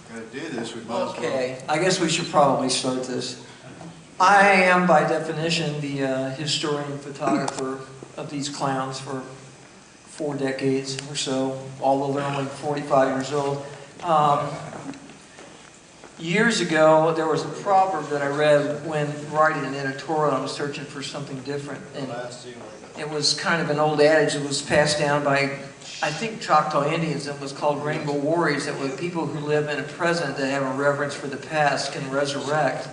Gotta do this, we might as well. Okay, I guess we should probably start this. I am, by definition, the historian and photographer of these clowns for 4 decades or so, although they're only 45 years old. Years ago, there was a proverb that I read when writing an editorial. I was searching for something different, and it was kind of an old adage that was passed down by, I think, Choctaw Indians. It was called Rainbow Warriors. That was people who live in a present that have a reverence for the past can resurrect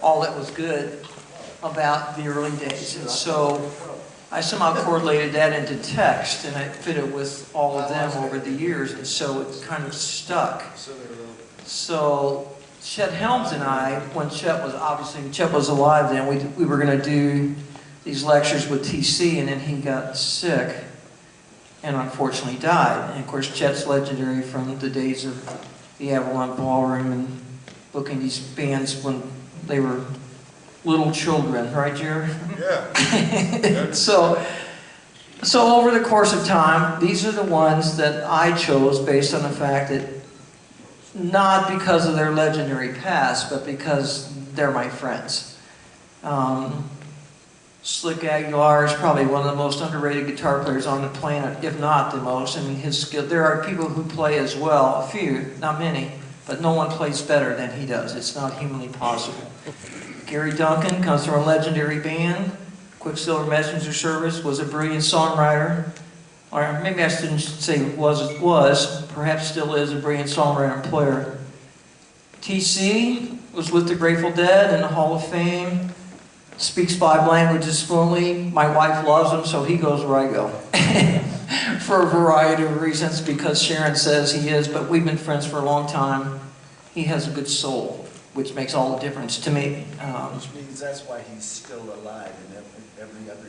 all that was good about the early days. And so I somehow correlated that into text, and I fit it with all of them over the years, and so it kind of stuck. So Chet Helms and I, when Chet was alive then, we were going to do these lectures with TC, and then he got sick and unfortunately died. And of course, Chet's legendary from the days of the Avalon Ballroom and booking these bands when they were little children, right, Jerry? Yeah. So over the course of time, these are the ones that I chose based on the fact that, not because of their legendary past, but because they're my friends. Slick Aguilar is probably one of the most underrated guitar players on the planet, if not the most. I mean, his skill. There are people who play as well, a few, not many, but no one plays better than he does. It's not humanly possible. Gary Duncan comes from a legendary band. Quicksilver Messenger Service, was a brilliant songwriter. Or maybe I shouldn't say was, perhaps still is a brilliant songwriter and player. TC was with the Grateful Dead in the Hall of Fame. Speaks 5 languages fluently. My wife loves him, so he goes where I go. For a variety of reasons, because Sharon says he is, but we've been friends for a long time. He has a good soul, which makes all the difference to me. Which means that's why he's still alive in every other...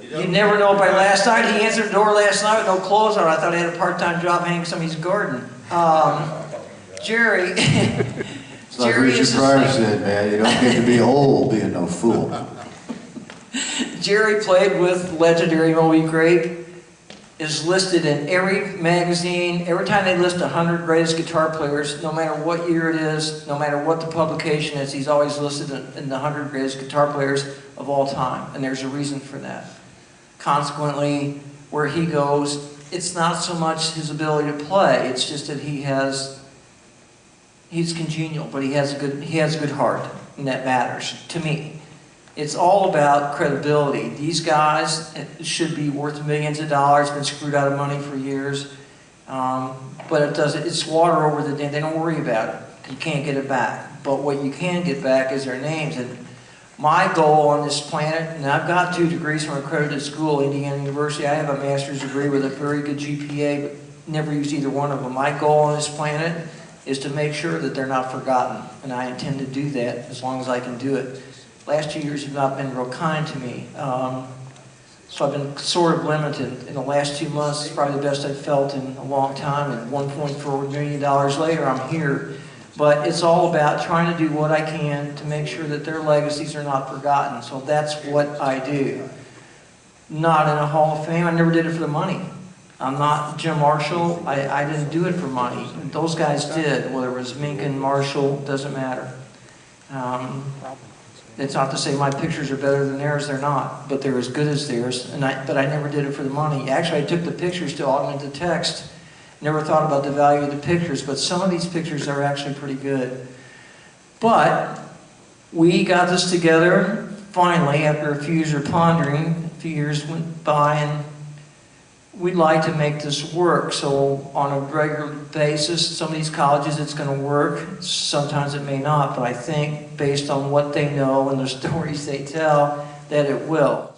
You never know. By last night, he answered the door last night with no clothes on. I thought he had a part-time job hanging somebody's garden. Jerry... It's like Richard Pryor said, man, you don't get to be old being no fool. Jerry played with legendary Moby Grape, is listed in every magazine. Every time they list 100 greatest guitar players, no matter what year it is, no matter what the publication is, he's always listed in the 100 greatest guitar players of all time, and there's a reason for that. Consequently, where he goes, it's not so much his ability to play, it's just that he's congenial, but he has a good heart, and that matters to me. It's all about credibility. These guys should be worth millions of dollars, been screwed out of money for years, but it's water over the dam. They don't worry about it. You can't get it back. But what you can get back is their names. And my goal on this planet, and I've got 2 degrees from an accredited school, Indiana University. I have a master's degree with a very good GPA, but never used either one of them. My goal on this planet is to make sure that they're not forgotten, and I intend to do that as long as I can do it. Last 2 years have not been real kind to me, so I've been sort of limited. In the last 2 months, it's probably the best I've felt in a long time, and $1.4 million later, I'm here. But it's all about trying to do what I can to make sure that their legacies are not forgotten, so that's what I do. Not in a Hall of Fame. I never did it for the money. I'm not Jim Marshall. I didn't do it for money. Those guys did, whether it was Minkin, Marshall, doesn't matter. It's not to say my pictures are better than theirs, they're not, but they're as good as theirs, but I never did it for the money. Actually, I took the pictures to augment the text. Never thought about the value of the pictures, but some of these pictures are actually pretty good. But we got this together, finally, after a few years of pondering. A few years went by, and we'd like to make this work. So on a regular basis, some of these colleges it's going to work. Sometimes it may not, but I think based on what they know and the stories they tell, that it will.